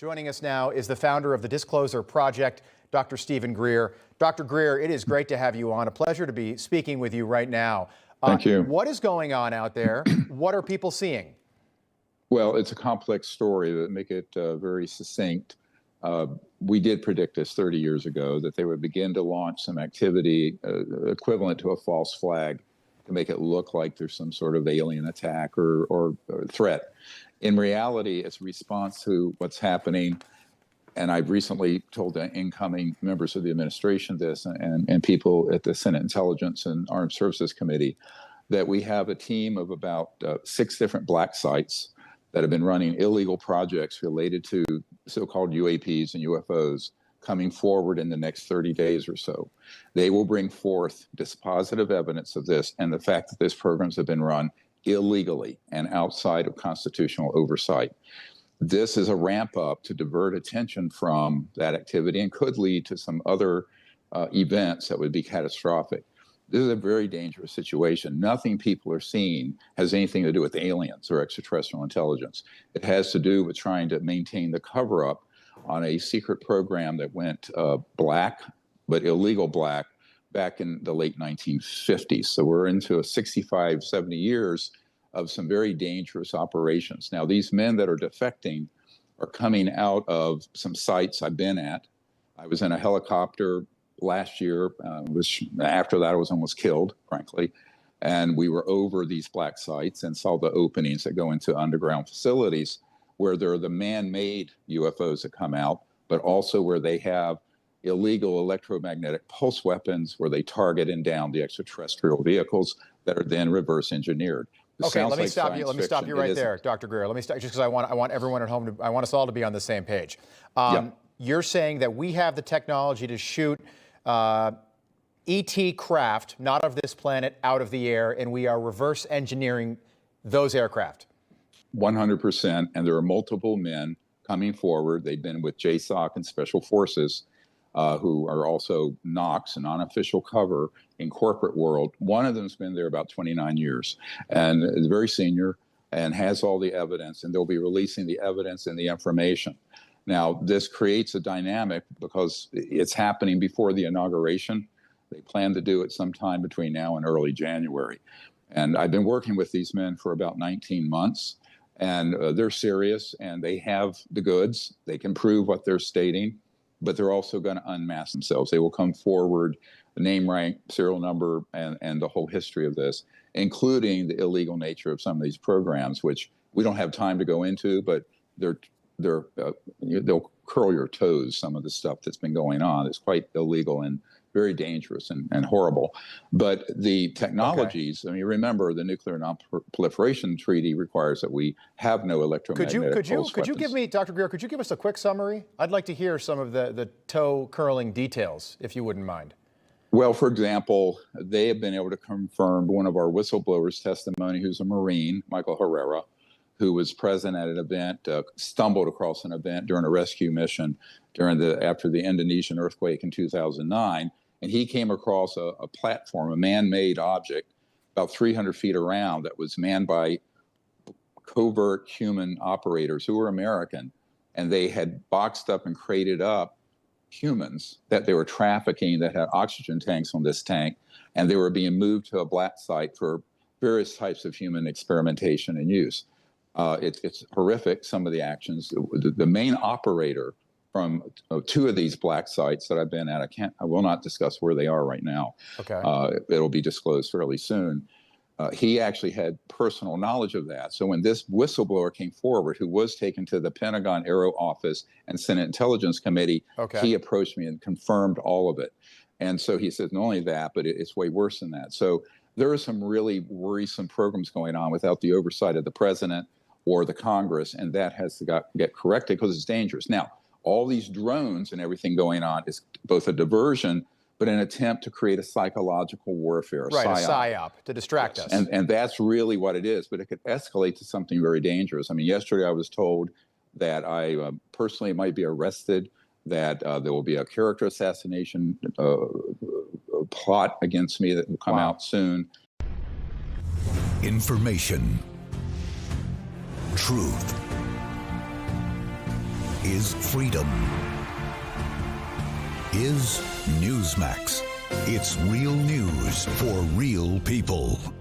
Joining us now is the founder of the Disclosure Project, Dr. Steven Greer. Dr. Greer, it is great to have you on. A pleasure to be speaking with you right now. Thank you. What is going on out there? What are people seeing? Well, it's a complex story that make it very succinct. We did predict this 30 years ago, that they would begin to launch some activity equivalent to a false flag to make it look like there's some sort of alien attack or threat. In reality, it's a response to what's happening. And I've recently told the incoming members of the administration this and people at the Senate Intelligence and Armed Services Committee that we have a team of about 6 different black sites that have been running illegal projects related to so-called UAPs and UFOs coming forward in the next 30 days or so. They will bring forth dispositive evidence of this and the fact that these programs have been run illegally and outside of constitutional oversight. This is a ramp up to divert attention from that activity and could lead to some other events that would be catastrophic. This is a very dangerous situation. Nothing people are seeing has anything to do with aliens or extraterrestrial intelligence. It has to do with trying to maintain the cover-up on a secret program that went black, but illegal black, back in the late 1950s. So we're into 65, 70 years of some very dangerous operations. Now, these men that are defecting are coming out of some sites I've been at. I was in a helicopter last year, which after that I was almost killed, frankly. And we were over these black sites and saw the openings that go into underground facilities where there are the man-made UFOs that come out, but also where they have illegal electromagnetic pulse weapons where they target and down the extraterrestrial vehicles that are then reverse engineered. Okay, let me stop you. Let me stop you right there, Dr. Greer. Let me start just because I want everyone at home I want us all to be on the same page. You're saying that we have the technology to shoot ET craft, not of this planet, out of the air, and we are reverse engineering those aircraft. 100%, and there are multiple men coming forward. They've been with JSOC and Special Forces, who are also NOx, an unofficial cover in corporate world. One of them's been there about 29 years and is very senior and has all the evidence, and they'll be releasing the evidence and the information. Now, this creates a dynamic because it's happening before the inauguration. They plan to do it sometime between now and early January. And I've been working with these men for about 19 months, and they're serious, and they have the goods. They can prove what they're stating, but they're also going to unmask themselves. They will come forward, the name, rank, serial number, and the whole history of this, including the illegal nature of some of these programs, which we don't have time to go into, but they'll curl your toes. Some of the stuff that's been going on is quite illegal and very dangerous and horrible. But the technologies, I mean, remember the Nuclear Non-Proliferation Treaty requires that we have no electromagnetic pulse weapons. Could you give me, Dr. Greer, could you give us a quick summary? I'd like to hear some of the toe-curling details, if you wouldn't mind. Well, for example, they have been able to confirm one of our whistleblowers' testimony, who's a Marine, Michael Herrera, who was present at an event, stumbled across an event during a rescue mission after the Indonesian earthquake in 2009. And he came across a platform, a man-made object, about 300 feet around that was manned by covert human operators who were American. And they had boxed up and crated up humans that they were trafficking that had oxygen tanks on this tank. And they were being moved to a black site for various types of human experimentation and use. It's horrific, some of the actions. The main operator from 2 of these black sites that I've been at, I will not discuss where they are right now. Okay. It'll be disclosed fairly soon. He actually had personal knowledge of that. So when this whistleblower came forward, who was taken to the Pentagon Aero Office and Senate Intelligence Committee, he approached me and confirmed all of it. And so he said, not only that, but it's way worse than that. So there are some really worrisome programs going on without the oversight of the president or the Congress, and that has to get corrected because it's dangerous. Now, all these drones and everything going on is both a diversion, but an attempt to create a psychological warfare, a psyop, to distract us. And that's really what it is, but it could escalate to something very dangerous. I mean, yesterday I was told that I personally might be arrested, that there will be a character assassination plot against me that will come out soon. Information. Truth. is freedom. Is Newsmax. It's real news for real people.